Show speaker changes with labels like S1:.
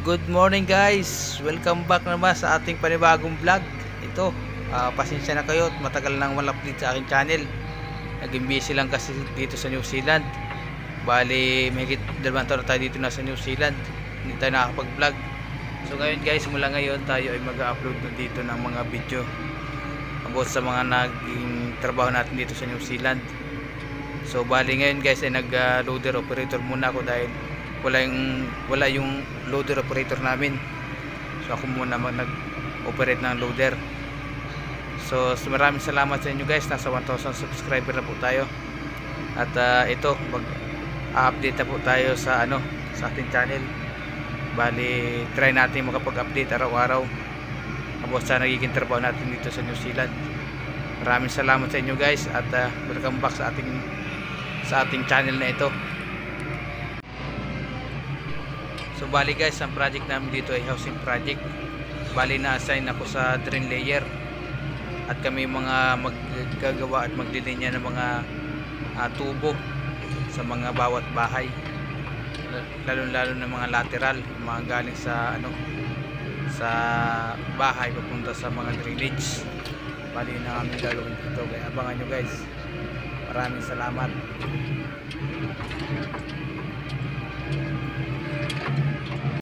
S1: Good morning guys, welcome back naman sa ating panibagong vlog. Ito, pasensya na kayo at matagal nang wala update sa aking channel. Naging busy lang kasi dito sa New Zealand. Bali, mahigit 2 taon na tayo dito na sa New Zealand. Hindi tayo nakakapag-vlog. So ngayon guys, mula ngayon tayo ay mag-upload dito ng mga video about sa mga naging trabaho natin dito sa New Zealand. So bali ngayon guys ay nag-loader operator muna ako dahil wala yung loader operator namin. So ako muna nag-operate ng loader. So maraming salamat sa inyo guys. Nasa 1,000 subscriber na po tayo. At ito mag-update na po tayo sa sa ating channel. Bali try natin makapag-update araw-araw about sa nagiging trabaho natin dito sa New Zealand. Maraming salamat sa inyo guys at welcome back sa ating channel na ito. So bali guys, ang project namin dito ay housing project. Bali na-assign ako sa drain layer at kami mga maggagawa at maglilinya ng mga tubo sa mga bawat bahay, lalo ng mga lateral, mga galing sa sa bahay papunta sa mga drainage. Bali na kami gagawin dito, kaya abangan nyo guys. Maraming salamat.